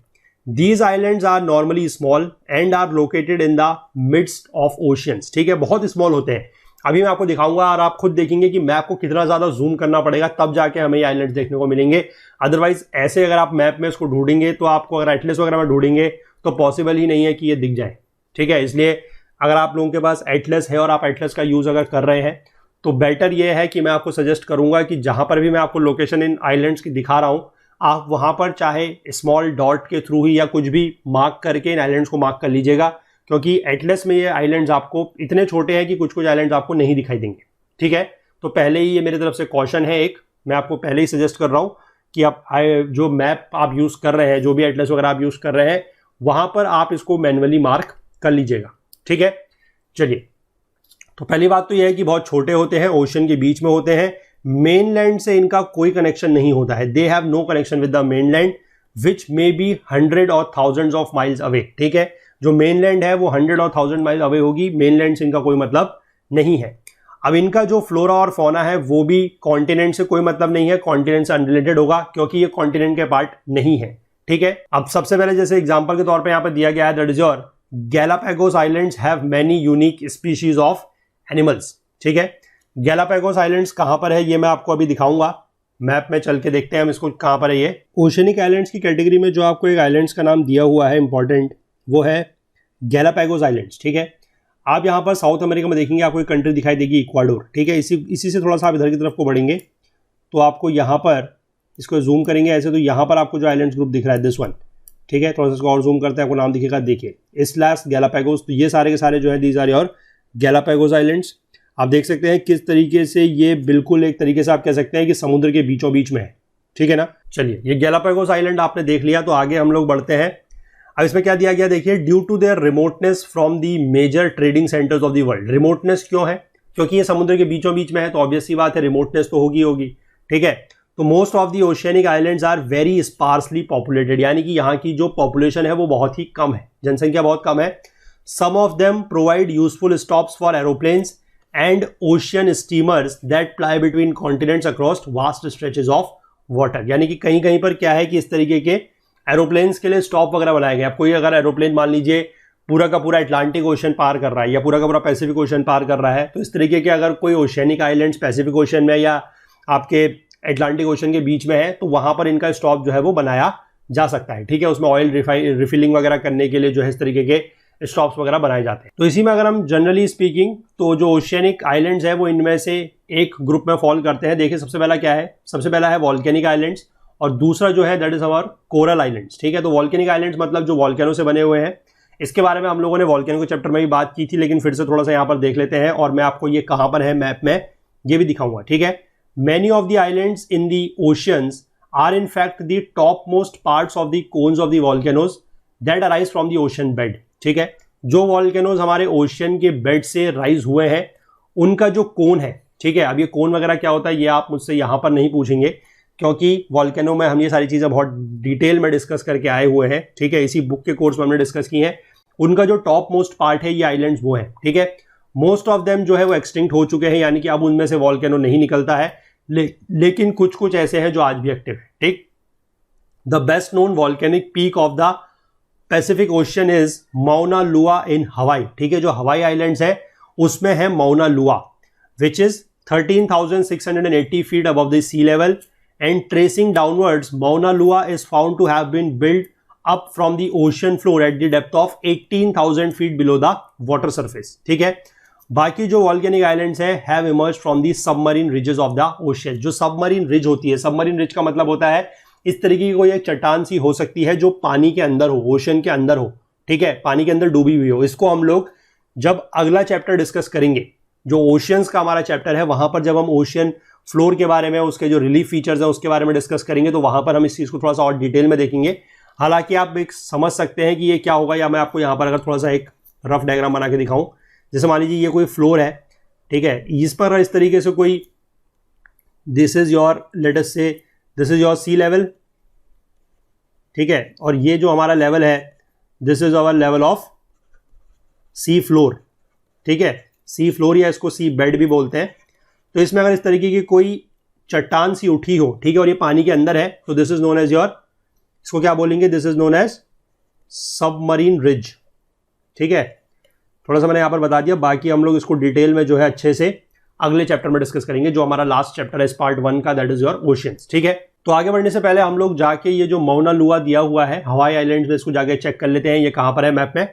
These islands are normally small and are located in the midst of oceans। ठीक है, बहुत स्मॉल होते हैं। अभी मैं आपको दिखाऊंगा और आप खुद देखेंगे कि मैप को कितना ज्यादा जूम करना पड़ेगा तब जाके हमें ये आइलैंड्स देखने को मिलेंगे। अदरवाइज ऐसे अगर आप मैप में इसको ढूंढेंगे तो आपको, अगर एटलस वगैरह में ढूंढेंगे तो पॉसिबल ही नहीं है कि ये दिख जाए। ठीक है, इसलिए अगर आप लोगों के पास एटलस है और आप एटलस का यूज अगर कर रहे हैं तो बेटर ये है कि मैं आपको सजेस्ट करूंगा कि जहां पर भी मैं आपको लोकेशन इन आइलैंड्स की दिखा रहा हूं आप वहां पर चाहे स्मॉल डॉट के थ्रू ही या कुछ भी मार्क करके इन आइलैंड्स को मार्क कर लीजिएगा, क्योंकि एटलस में ये आइलैंड्स आपको इतने छोटे हैं कि कुछ कुछ आइलैंड्स आपको नहीं दिखाई देंगे। ठीक है, तो पहले ही ये मेरी तरफ से कॉशन है एक, मैं आपको पहले ही सजेस्ट कर रहा हूं कि आप जो मैप आप यूज कर रहे हैं, जो भी एटलस वगैरह आप यूज कर रहे हैं, वहां पर आप इसको मैन्युअली मार्क कर लीजिएगा। ठीक है, चलिए, तो पहली बात तो यह है कि बहुत छोटे होते हैं, ओशन के बीच में होते हैं, मेनलैंड से इनका कोई कनेक्शन नहीं होता है। They have no connection with the mainland which may be 100 और थाउजेंड्स ऑफ माइल्स अवे। ठीक है, जो मेनलैंड है वो 100 और 1000 माइल अवे होगी, मेनलैंड से इनका कोई मतलब नहीं है। अब इनका जो फ्लोरा और फौना है वो भी कॉन्टिनेंट से कोई मतलब नहीं है, कॉन्टिनेंट से अनरिलेटेड होगा क्योंकि ये कॉन्टिनेंट के पार्ट नहीं है। ठीक है, अब सबसे पहले जैसे एग्जांपल के तौर पे यहाँ पर दिया गया है that is your Galapagos islands have many unique species of animals. ठीक है, गैलापागोस आइलैंड्स कहां पर है ये मैं आपको अभी दिखाऊंगा, मैप में चल के देखते हैं हम इसको कहां पर है ये। ओशियनिक आइलैंड्स की कैटेगरी में जो आपको एक आइलैंड्स का नाम दिया हुआ है इंपॉर्टेंट, वो है गैलापागोस आइलैंड्स। ठीक है, आप यहां पर साउथ अमेरिका में देखेंगे आपको एक कंट्री दिखाई देगी, इक्वाडोर। ठीक है, इसी से थोड़ा सा आप इधर की तरफ को बढ़ेंगे तो आपको यहाँ पर इसको जूम करेंगे ऐसे, तो यहाँ पर आपको जो आइलैंड्स ग्रुप दिख रहा है दिस वन। ठीक है, थोड़ा सा इसको और जूम करते हैं, आपको नाम दिखेगा, देखिए इसलास गैलापागोस। तो ये सारे के सारे जो है these are your Galapagos islands. आप देख सकते हैं किस तरीके से ये बिल्कुल एक तरीके से आप कह सकते हैं कि समुद्र के बीचों बीच में है। ठीक है ना, चलिए, ये गैलापागोस आइलैंड आपने देख लिया, तो आगे हम लोग बढ़ते हैं। अब इसमें क्या दिया गया देखिए, due to their remoteness from the major trading centres of the world. Remoteness क्यों है? क्योंकि ये समुद्र के बीचों बीच में है तो ऑब्वियस सी बात है रिमोटनेस तो होगी, ठीक है। तो most of the oceanic islands are very sparsely populated, यानी कि यहाँ की जो पॉपुलेशन है वो बहुत ही कम है, जनसंख्या बहुत कम है। Some of them provide useful stops for aeroplanes and ocean steamers that ply between continents across vast stretches of water, यानी कि कहीं कहीं पर क्या है कि इस तरीके के एरोप्लेन्स के लिए स्टॉप वगैरह बनाए गए। अब कोई अगर एरोप्लेन मान लीजिए पूरा का पूरा अटलांटिक ओशन पार कर रहा है या पूरा का पूरा पैसिफिक ओशन पार कर रहा है, तो इस तरीके के अगर कोई ओशियनिक आइलैंड्स पैसिफिक ओशन में या आपके अटलांटिक ओशन के बीच में है तो वहां पर इनका स्टॉप जो है वो बनाया जा सकता है, ठीक है। उसमें ऑयल रिफिलिंग वगैरह करने के लिए जो है इस तरीके के स्टॉप्स वगैरह बनाए जाते हैं। तो इसी में अगर हम जनरली स्पीकिंग तो जो ओशियनिक आइलैंड्स है वो इनमें से एक ग्रुप में फॉल करते हैं। देखिए सबसे पहला क्या है, सबसे पहला है वॉल्केनिक आइलैंड्स और दूसरा जो है that is our coral islands, ठीक है। तो वॉल्केनिक आइलैंड्स मतलब जो वॉल्केनो से बने हुए हैं, इसके बारे में हम लोगों ने वॉल्केनो के चैप्टर में भी बात की थी, लेकिन फिर से थोड़ा सा यहाँ पर देख लेते हैं और मैं आपको ये कहाँ पर है मैप में ये भी दिखाऊंगा, ठीक है। Many of the islands in the oceans are in fact the topmost parts of the cones of the volcanoes that arise from the ocean bed, ठीक है। जो वॉल्केनोज हमारे ओशियन के बेड से राइज हुए हैं उनका जो कोन है, ठीक है। अब ये कोन वगैरह क्या होता है ये आप मुझसे यहाँ पर नहीं पूछेंगे क्योंकि वॉल्केनो में हम ये सारी चीज़ें बहुत डिटेल में डिस्कस करके आए हुए हैं, ठीक है। इसी बुक के कोर्स में हमने डिस्कस की हैं। उनका जो टॉप मोस्ट पार्ट है ये आइलैंड्स वो है, ठीक है। मोस्ट ऑफ देम जो है वो एक्सटिंक्ट हो चुके हैं, यानी कि अब उनमें से वॉल्केनो नहीं निकलता है, लेकिन कुछ कुछ ऐसे हैं जो आज भी एक्टिव है, ठीक। The best known volcanic peak of the Pacific ocean is Mauna लुआ इन हवाई, ठीक है। जो हवाई आइलैंड्स है उसमें है Mauna Loa which is 13,680 feet above the sea level and tracing downwards Mauna Loa is found to have been build up from the ocean floor at the depth of 18,000 feet below the water surface, ठीक है। बाकी जो volcanic islands हैं have emerged from the submarine ridges of the ocean. जो submarine ridge होती है, submarine ridge का मतलब होता है इस तरीके की कोई एक चट्टान सी हो सकती है जो पानी के अंदर हो, ओशियन के अंदर हो, ठीक है, पानी के अंदर डूबी हुई हो। इसको हम लोग जब अगला चैप्टर डिस्कस करेंगे, जो ओशियंस का हमारा चैप्टर है, वहां पर जब हम ओशियन फ्लोर के बारे में, उसके जो रिलीफ फीचर्स हैं उसके बारे में डिस्कस करेंगे तो वहां पर हम इस चीज को थोड़ा सा और डिटेल में देखेंगे। हालांकि आप एक समझ सकते हैं कि ये क्या होगा, या मैं आपको यहाँ पर अगर थोड़ा सा एक रफ डायग्राम बना के दिखाऊं, जैसे मान लीजिए ये कोई फ्लोर है, ठीक है, इस पर इस तरीके से कोई this is your let us say this is your sea level, ठीक है, और ये जो हमारा लेवल है this is our level of sea floor, ठीक है, सी फ्लोर या इसको सी बेड भी बोलते हैं। तो इसमें अगर इस तरीके की कोई चट्टान सी उठी हो, ठीक है, और ये पानी के अंदर है तो this is known as your, इसको क्या बोलेंगे, this is known as submarine ridge, ठीक है। थोड़ा सा मैंने यहाँ पर बता दिया, बाकी हम लोग इसको डिटेल में जो है अच्छे से अगले चैप्टर में डिस्कस करेंगे, जो हमारा लास्ट चैप्टर है इस पार्ट 1 का, दैट इज योर ओशियंस, ठीक है। तो आगे बढ़ने से पहले हम लोग जाके ये जो माउना लुआ दिया हुआ है हवाई आइलैंड्स में, इसको जाके चेक कर लेते हैं ये कहाँ पर है मैप में।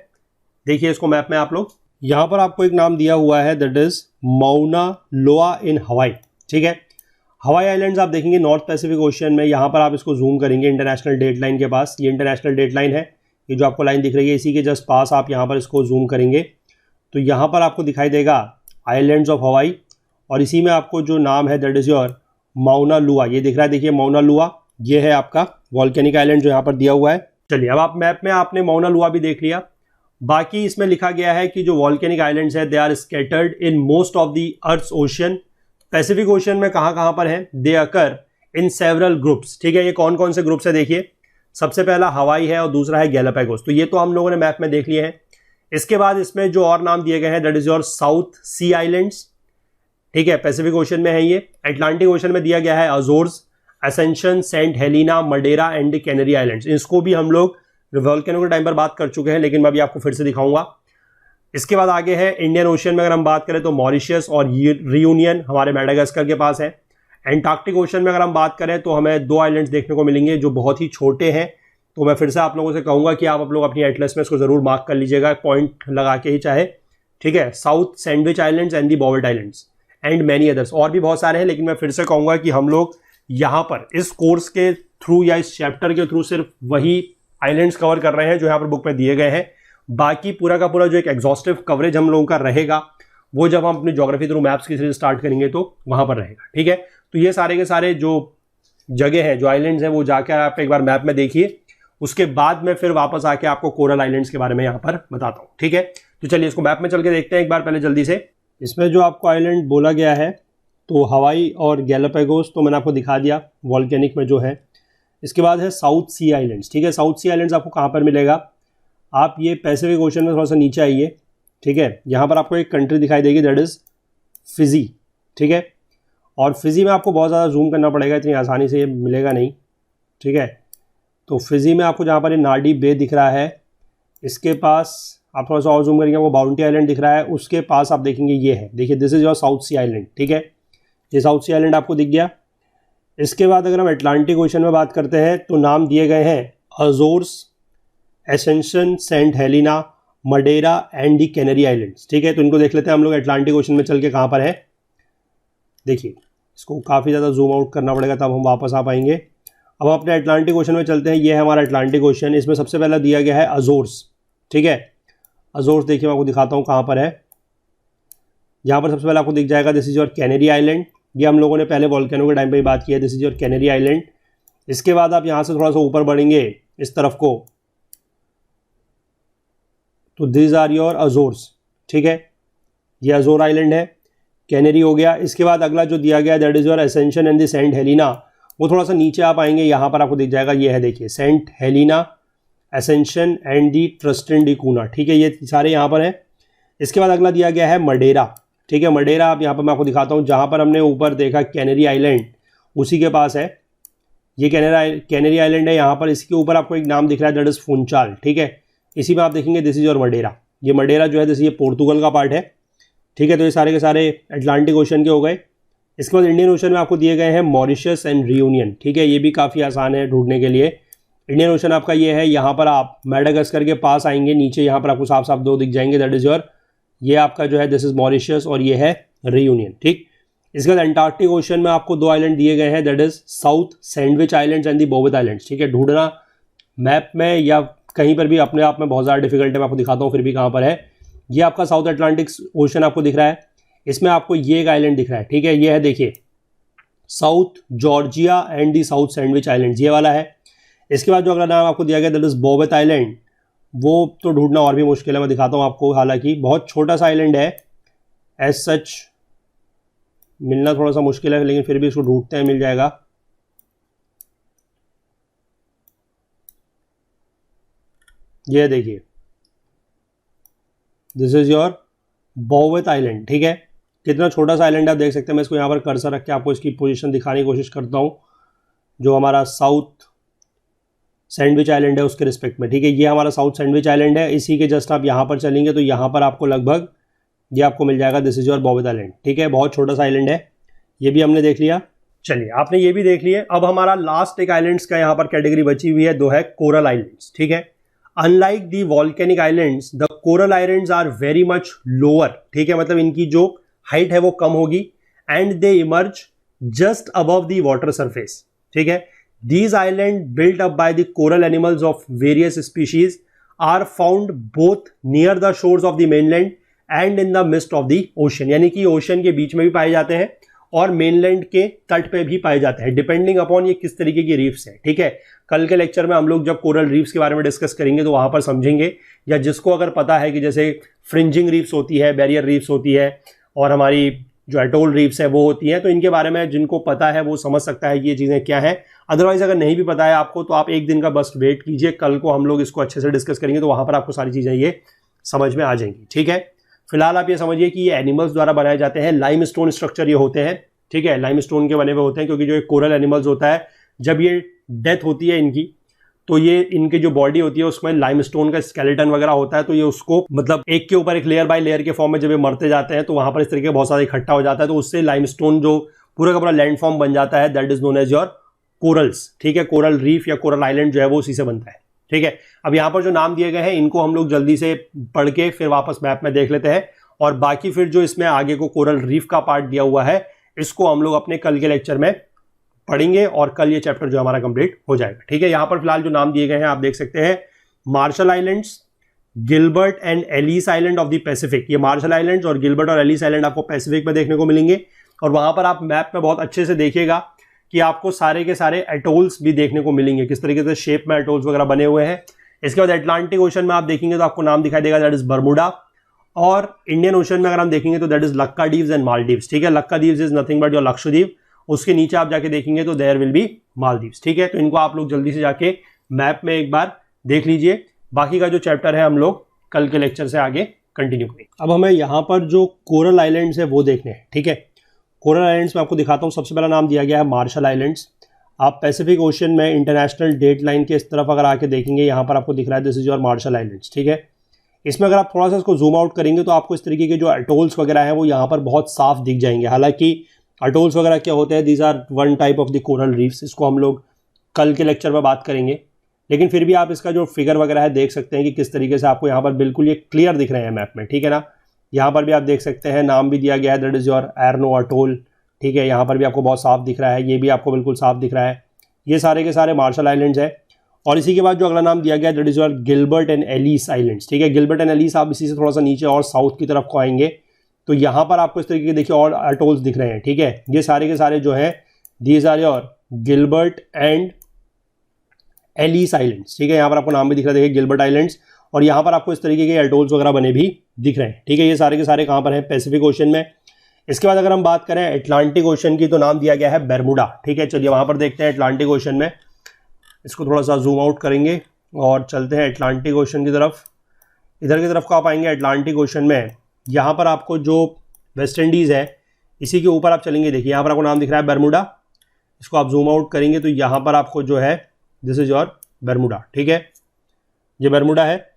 देखिए इसको मैप में आप लोग, यहाँ पर आपको एक नाम दिया हुआ है दैट इज माउना लोआ इन हवाई, ठीक है। हवाई आइलैंड्स आप देखेंगे नॉर्थ पैसिफिक ओशियन में, यहाँ पर आप इसको जूम करेंगे इंटरनेशनल डेट लाइन के पास, ये इंटरनेशनल डेट लाइन है, ये जो आपको लाइन दिख रही है इसी के जस्ट पास आप यहाँ पर इसको जूम करेंगे तो यहाँ पर आपको दिखाई देगा आइलैंड्स ऑफ हवाई, और इसी में आपको जो नाम है दैट इज योर माउना लुआ, ये दिख रहा है, देखिए माउना लुआ, ये है आपका वॉल्केनिक आइलैंड जो यहाँ पर दिया हुआ है। चलिए अब आप मैप में आपने माउना लुआ भी देख लिया। बाकी इसमें लिखा गया है कि जो वॉल्केनिक आइलैंड्स है they are scattered in most of the earth's ocean. Pacific Ocean में कहाँ पर है, दे अकर इन सेवरल ग्रुप्स, ठीक है। ये कौन कौन से ग्रुप्स है देखिए, सबसे पहला हवाई है और दूसरा है गैलापागोस, तो ये तो हम लोगों ने मैप में देख लिए हैं। इसके बाद इसमें जो और नाम दिए गए हैं that is your South Sea islands, ठीक है, पैसिफिक ओशन में है ये। अटलांटिक ओशन में दिया गया है Azores, Ascension, Saint Helena, Madeira and Canary Islands. इसको भी हम लोग वॉल्केनो के टाइम पर बात कर चुके हैं, लेकिन मैं अभी आपको फिर से दिखाऊंगा। इसके बाद आगे है इंडियन ओशन में अगर हम बात करें तो मॉरिशियस और रियूनियन हमारे मेडागास्कर के पास है। एंटार्क्टिक ओशन में अगर हम बात करें तो हमें 2 आइलैंड्स देखने को मिलेंगे जो बहुत ही छोटे हैं, तो मैं फिर से आप लोगों से कहूंगा कि आप लोग अपनी एटलस में इसको जरूर मार्क कर लीजिएगा, पॉइंट लगा के ही चाहे, ठीक है। South Sandwich Islands and the Bouvet Islands and many others, और भी बहुत सारे हैं, लेकिन मैं फिर से कहूंगा कि हम लोग यहाँ पर इस कोर्स के थ्रू या इस चैप्टर के थ्रू सिर्फ वही आइलैंड्स कवर कर रहे हैं जो यहाँ पर बुक में दिए गए हैं। बाकी पूरा का पूरा जो एक एग्जॉस्टिव कवरेज हम लोगों का रहेगा वो जब हम अपनी ज्योग्राफी थ्रू मैप्स की सीरीज स्टार्ट करेंगे तो वहां पर रहेगा, ठीक है। तो ये सारे के सारे जो जगह हैं, जो आइलैंड्स हैं, वो जाकर आप एक बार मैप में देखिए, उसके बाद मैं फिर वापस आके आपको कोरल आइलैंड्स के बारे में यहाँ पर बताता हूँ, ठीक है। तो चलिए इसको मैप में चल के देखते हैं एक बार पहले जल्दी से। इसमें जो आपको आइलैंड बोला गया है तो हवाई और गैलापागोस तो मैंने आपको दिखा दिया वॉल्केनिक में जो है। इसके बाद है साउथ सी आइलैंड्स, ठीक है। साउथ सी आइलैंड्स आपको कहाँ पर मिलेगा, आप ये पैसिफिक ओशन में थोड़ा सा नीचे आइए, ठीक है। यहाँ पर आपको एक कंट्री दिखाई देगी, दैट इज़ फिजी, ठीक है। और फिजी में आपको बहुत ज़्यादा जूम करना पड़ेगा, इतनी आसानी से ये मिलेगा नहीं, ठीक है। तो फिजी में आपको जहाँ पर ये नार्डी बे दिख रहा है, इसके पास आप थोड़ा सा और जूम करेंगे, वो बाउंटी आइलैंड दिख रहा है, उसके पास आप देखेंगे ये है, देखिए this is your South Sea island, ठीक है। ये साउथ सी आइलैंड आपको दिख गया। इसके बाद अगर हम अटलांटिक ओशन में बात करते हैं तो नाम दिए गए हैं Azores, Ascension, Saint Helena, Madeira and the Canary Islands, ठीक है। तो इनको देख लेते हैं हम लोग अटलांटिक ओशन में चल के कहाँ पर है। देखिए इसको काफ़ी ज़्यादा जूम आउट करना पड़ेगा तब हम वापस आ पाएंगे। अब हम अपने अटलांटिक ओशन में चलते हैं, ये है हमारा अटलांटिक ओशन। इसमें सबसे पहला दिया गया है अजोर्स, ठीक है। अजोर्स देखिए मैं आपको दिखाता हूँ कहाँ पर है। यहाँ पर सबसे पहले आपको दिख जाएगा this is your canary island, ये हम लोगों ने पहले वॉल्केनो के टाइम पे ही बात की है, this is your canary island. इसके बाद आप यहाँ से थोड़ा सा ऊपर बढ़ेंगे इस तरफ को तो दिस आर योर अजोर्स, ठीक है। ये अजोर आइलैंड है, कैनरी हो गया। इसके बाद अगला जो दिया गया that is your Ascension and the Saint Helena, वो थोड़ा सा नीचे आप आएंगे, यहाँ पर आपको दिख जाएगा, ये है देखिए Saint Helena, Ascension and the Tristan da Cunha, ठीक है। ये सारे यहाँ पर हैं। इसके बाद अगला दिया गया है मडेरा, ठीक है। मडेरा आप यहाँ पर मैं आपको दिखाता हूँ, जहाँ पर हमने ऊपर देखा कैनरी आइलैंड उसी के पास है, ये कैनरी आइलैंड है। यहाँ पर इसके ऊपर आपको एक नाम दिख रहा है दैट इज़ फुंचाल, ठीक है। इसी में आप देखेंगे दिस इज योर मडेरा, ये मडेरा जो है जैसे ये पोर्तुगल का पार्ट है, ठीक है। तो ये सारे के सारे अटलांटिक ओशन के हो गए। इसके बाद इंडियन ओशन में आपको दिए गए हैं मॉरिशस एंड रियूनियन, ठीक है। ये भी काफ़ी आसान है ढूंढने के लिए। इंडियन ओशन आपका ये है, यहाँ पर आप मैडागास्कर के पास आएंगे, नीचे यहाँ पर आपको साफ साफ दो दिख जाएंगे, दैट इज़ योर, ये आपका जो है दिस इज मॉरिशस और ये है रियूनियन, ठीक। इसके बाद अंटार्कटिक ओशन में आपको दो आइलैंड दिए गए हैं, that is South Sandwich Islands and the Bouvet Islands, ठीक है। ढूंढना मैप में या कहीं पर भी अपने आप में बहुत ज़्यादा डिफिकल्ट है, मैं आपको दिखाता हूँ फिर भी कहाँ पर है। ये आपका साउथ अटलांटिक ओशन आपको दिख रहा है, इसमें आपको ये एक आइलैंड दिख रहा है, ठीक है। ये है देखिए south Georgia and the south Sandwich islands, ये वाला है। इसके बाद जो अगला नाम आपको दिया गया दैट इज बोवेट आइलैंड, वो तो ढूंढना और भी मुश्किल है, मैं दिखाता हूँ आपको। हालांकि बहुत छोटा सा आइलैंड है, एज सच मिलना थोड़ा सा मुश्किल है, लेकिन फिर भी इसको ढूंढते हैं, मिल जाएगा। ये देखिए दिस इज योर बोवेट आइलैंड, ठीक है। कितना छोटा सा आइलैंड आप देख सकते हैं। मैं इसको यहाँ पर कर्सर रख के आपको इसकी पोजीशन दिखाने की कोशिश करता हूँ, जो हमारा साउथ सैंडविच आइलैंड है उसके रिस्पेक्ट में, ठीक है। ये हमारा साउथ सैंडविच आइलैंड है, इसी के जस्ट आप यहाँ पर चलेंगे तो यहाँ पर आपको लगभग ये आपको मिल जाएगा, दिस इज योर बोवेट आइलैंड, ठीक है। बहुत छोटा सा आइलैंड है, ये भी हमने देख लिया। चलिए आपने ये भी देख लिए। अब हमारा लास्ट एक आइलैंड्स का यहाँ पर कैटेगरी बची हुई है, दो है कोरल आइलैंड्स, ठीक है। Unlike the volcanic islands the coral islands are very much lower, ठीक है। मतलब इनकी जो हाइट है वो कम होगी, and they emerge just above the water surface, ठीक है। These islands built up by the coral animals of various species are found both near the shores of the mainland and in the midst of the ocean, यानी कि ocean के बीच में भी पाए जाते हैं और मेनलैंड के तट पे भी पाए जाते हैं, डिपेंडिंग अपॉन ये किस तरीके की रीफ्स है, ठीक है। कल के लेक्चर में हम लोग जब कोरल रीफ्स के बारे में डिस्कस करेंगे तो वहां पर समझेंगे, या जिसको अगर पता है कि जैसे फ्रिंजिंग रीफ्स होती है, बैरियर रीफ्स होती है, और हमारी जो एटोल रीफ्स है वो होती हैं, तो इनके बारे में जिनको पता है वो समझ सकता है कि ये चीज़ें क्या हैं। अदरवाइज अगर नहीं भी पता है आपको तो आप एक दिन का बस वेट कीजिए, कल को हम लोग इसको अच्छे से डिस्कस करेंगे तो वहाँ पर आपको सारी चीज़ें ये समझ में आ जाएंगी, ठीक है। फिलहाल आप ये समझिए कि ये एनिमल्स द्वारा बनाए जाते हैं, लाइमस्टोन स्ट्रक्चर ये होते हैं, ठीक है। लाइमस्टोन के बने हुए होते हैं, क्योंकि जो एक कोरल एनिमल्स होता है जब ये डेथ होती है इनकी, तो ये इनकी जो बॉडी होती है उसमें लाइमस्टोन का स्केलेटन वगैरह होता है, तो ये उसको मतलब एक के ऊपर एक लेयर बाय लेयर के फॉर्म में जब ये मरते जाते हैं तो वहां पर इस तरीके बहुत सारा इकट्ठा हो जाता है, तो उससे लाइमस्टोन जो पूरा का पूरा लैंड फॉर्म बन जाता है, that is known as your corals, ठीक है। कोरल रीफ या कोरल आइलैंड जो है वो उसी से बनता है, ठीक है। अब यहाँ पर जो नाम दिए गए हैं इनको हम लोग जल्दी से पढ़ के फिर वापस मैप में देख लेते हैं, और बाकी फिर जो इसमें आगे को कोरल रीफ का पार्ट दिया हुआ है इसको हम लोग अपने कल के लेक्चर में पढ़ेंगे, और कल ये चैप्टर जो हमारा कंप्लीट हो जाएगा, ठीक है। यहाँ पर फिलहाल जो नाम दिए गए हैं आप देख सकते हैं, Marshall islands, Gilbert and Ellice island of the Pacific. ये मार्शल आइलैंड्स और गिलबर्ट और एलिस आइलैंड आपको पैसिफिक में देखने को मिलेंगे, और वहां पर आप मैप में बहुत अच्छे से देखिएगा कि आपको सारे के सारे एटोल्स भी देखने को मिलेंगे, किस तरीके से शेप में एटोल्स वगैरह बने हुए हैं। इसके बाद अटलांटिक ओशन में आप देखेंगे तो आपको नाम दिखाई देगा, दैट इज बर्मुडा, और इंडियन ओशन में अगर हम देखेंगे तो that is Laccadives and Maldives, ठीक है। Laccadives is nothing but your Lakshadweep, उसके नीचे आप जाके देखेंगे तो देयर विल बी मालदीव्स, ठीक है। तो इनको आप लोग जल्दी से जाके मैप में एक बार देख लीजिए। बाकी का जो चैप्टर है हम लोग कल के लेक्चर से आगे कंटिन्यू करेंगे। अब हमें यहाँ पर जो कोरल आइलैंड्स है वो देखने हैं, ठीक है। कोरल आइलैंड्स में आपको दिखाता हूँ। सबसे पहला नाम दिया गया है मार्शल आइलैंड्स। आप पैसिफिक ओशन में इंटरनेशनल डेट लाइन के इस तरफ अगर आके देखेंगे, यहाँ पर आपको दिख रहा है this is your Marshall Islands, ठीक है। इसमें अगर आप थोड़ा सा इसको जूम आउट करेंगे तो आपको इस तरीके के जो अटोल्स वगैरह हैं वो यहाँ पर बहुत साफ दिख जाएंगे। हालांकि अटोल्स वगैरह क्या होते हैं, these are one type of the coral reefs, इसको हम लोग कल के लेक्चर में बात करेंगे। लेकिन फिर भी आप इसका जो फिगर वगैरह है देख सकते हैं कि किस तरीके से आपको यहाँ पर बिल्कुल ये क्लियर दिख रहे हैं मैप में, ठीक है ना। यहाँ पर भी आप देख सकते हैं नाम भी दिया गया है, दैट इज योर एर्नो अटोल, ठीक है। यहाँ पर भी आपको बहुत साफ दिख रहा है, ये भी आपको बिल्कुल साफ दिख रहा है। ये सारे के सारे मार्शल आइलैंड्स है। और इसी के बाद जो अगला नाम दिया गया है that is your Gilbert and Ellice islands, ठीक है। गिलबर्ट एंड एलिस, आप इसी से थोड़ा सा नीचे और साउथ की तरफ को आएंगे तो यहाँ पर आपको इस तरीके के देखिए और अटोल्स दिख रहे हैं, ठीक है। ये सारे के सारे जो है these are your Gilbert and Ellice islands, ठीक है। यहाँ पर आपको नाम भी दिख रहा है, देखिए गिलबर्ट आइलैंड्स। और यहाँ पर आपको इस तरीके के अटोल्स वगैरह बने भी दिख रहे हैं, ठीक है। ये सारे के सारे कहाँ पर हैं, पैसिफिक ओशन में। इसके बाद अगर हम बात करें अटलांटिक ओशन की तो नाम दिया गया है बर्मुडा, ठीक है। चलिए वहाँ पर देखते हैं अटलांटिक ओशन में। इसको थोड़ा सा जूम आउट करेंगे और चलते हैं अटलांटिक ओशन की तरफ। इधर की तरफ को आप आएंगे अटलांटिक ओशन में, यहाँ पर आपको जो वेस्ट इंडीज़ है इसी के ऊपर आप चलेंगे, देखिए यहाँ पर आपको नाम दिख रहा है बर्मुडा। इसको आप जूम आउट करेंगे तो यहाँ पर आपको जो है दिस इज योर बर्मुडा, ठीक है। ये बर्मुडा है।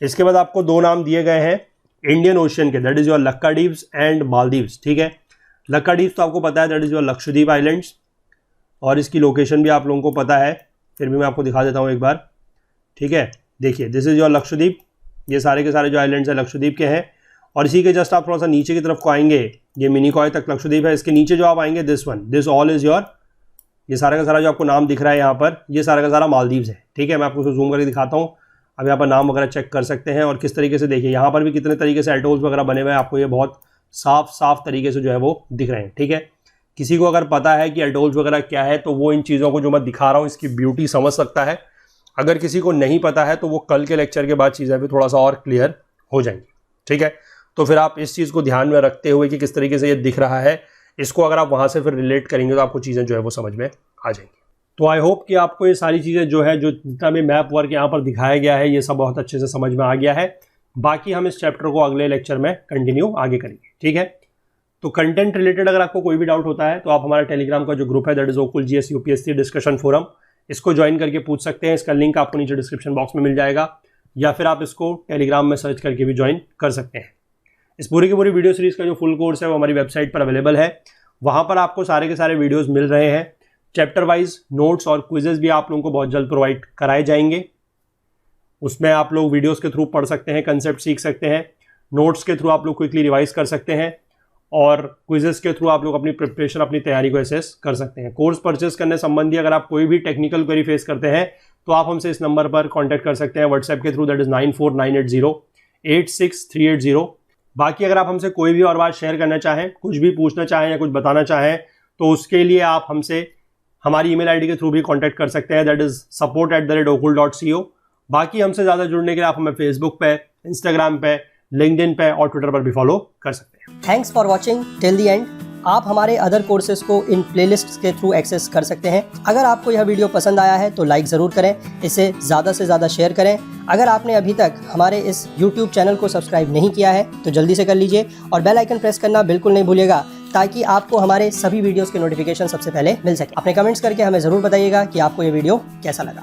इसके बाद आपको दो नाम दिए गए हैं इंडियन ओशन के, that is your Laccadives and Maldives, ठीक है। लक्कादीव्स तो आपको पता है that is your Lakshadweep islands, और इसकी लोकेशन भी आप लोगों को पता है, फिर भी मैं आपको दिखा देता हूँ एक बार, ठीक है। देखिए दिस इज योर लक्षद्वीप, ये सारे के सारे जो आइलैंड्स हैं लक्षद्वीप के हैं। और इसी के जस्ट आप थोड़ा सा नीचे की तरफ को आएंगे, ये मिनिकॉय तक लक्षद्वीप है। इसके नीचे जो आप आएंगे this one, this all is your, ये सारा का सारा जो आपको नाम दिख रहा है यहाँ पर, ये सारा का सारा मालदीव्स है, ठीक है। मैं आपको जूम करके दिखाता हूँ। अब यहाँ पर नाम वगैरह चेक कर सकते हैं और किस तरीके से देखिए यहाँ पर भी कितने तरीके से एटोल्स वगैरह बने हुए हैं, आपको ये बहुत साफ साफ तरीके से जो है वो दिख रहे हैं, ठीक है। किसी को अगर पता है कि एटोल्स वगैरह क्या है तो वो इन चीज़ों को जो मैं दिखा रहा हूँ इसकी ब्यूटी समझ सकता है। अगर किसी को नहीं पता है तो वो कल के लेक्चर के बाद चीज़ें भी थोड़ा सा और क्लियर हो जाएंगी, ठीक है। तो फिर आप इस चीज़ को ध्यान में रखते हुए कि किस तरीके से ये दिख रहा है, इसको अगर आप वहाँ से फिर रिलेट करेंगे तो आपको चीज़ें जो है वो समझ में आ जाएंगी। तो आई होप कि आपको ये सारी चीज़ें जो है, जो जितना भी मैप वर्क यहाँ पर दिखाया गया है, ये सब बहुत अच्छे से समझ में आ गया है। बाकी हम इस चैप्टर को अगले लेक्चर में कंटिन्यू आगे करेंगे, ठीक है। तो कंटेंट रिलेटेड अगर आपको कोई भी डाउट होता है तो आप हमारे टेलीग्राम का जो ग्रुप है that is Okul GS UPSC discussion forum, इसको ज्वाइन करके पूछ सकते हैं। इसका लिंक आपको नीचे डिस्क्रिप्शन बॉक्स में मिल जाएगा, या फिर आप इसको टेलीग्राम में सर्च करके भी ज्वाइन कर सकते हैं। इस पूरी की पूरी वीडियो सीरीज़ का जो फुल कोर्स है वो हमारी वेबसाइट पर अवेलेबल है। वहाँ पर आपको सारे के सारे वीडियोज़ मिल रहे हैं। चैप्टर वाइज नोट्स और क्विजेज भी आप लोगों को बहुत जल्द प्रोवाइड कराए जाएंगे। उसमें आप लोग वीडियोस के थ्रू पढ़ सकते हैं, कंसेप्ट सीख सकते हैं। नोट्स के थ्रू आप लोग क्विकली रिवाइज कर सकते हैं और क्विजेस के थ्रू आप लोग अपनी प्रिपरेशन, अपनी तैयारी को असेस कर सकते हैं। कोर्स परचेस करने संबंधी अगर आप कोई भी टेक्निकल क्वेरी फेस करते हैं तो आप हमसे इस नंबर पर कॉन्टैक्ट कर सकते हैं व्हाट्सएप के थ्रू, दैट इज 9498086380। बाकी अगर आप हमसे कोई भी और बात शेयर करना चाहें, कुछ भी पूछना चाहें या कुछ बताना चाहें तो उसके लिए आप हमसे हमारी ईमेल आईडी के थ्रू भी कांटेक्ट कर सकते हैं, दैट इज support@okul.co। बाकी हमसे ज़्यादा जुड़ने के लिए आप हमें फेसबुक पे, इंस्टाग्राम पे, लिंक्डइन पे और ट्विटर पर भी फॉलो कर सकते हैं। Thanks for watching till the end. आप हमारे अदर कोर्सेज को इन प्लेलिस्ट्स के थ्रू एक्सेस कर सकते हैं। अगर आपको यह वीडियो पसंद आया है तो लाइक ज़रूर करें, इसे ज़्यादा से ज़्यादा शेयर करें। अगर आपने अभी तक हमारे इस YouTube चैनल को सब्सक्राइब नहीं किया है तो जल्दी से कर लीजिए और बेल आइकन प्रेस करना बिल्कुल नहीं भूलिएगा, ताकि आपको हमारे सभी वीडियोस के नोटिफिकेशन सबसे पहले मिल सके। अपने कमेंट्स करके हमें ज़रूर बताइएगा कि आपको ये वीडियो कैसा लगा।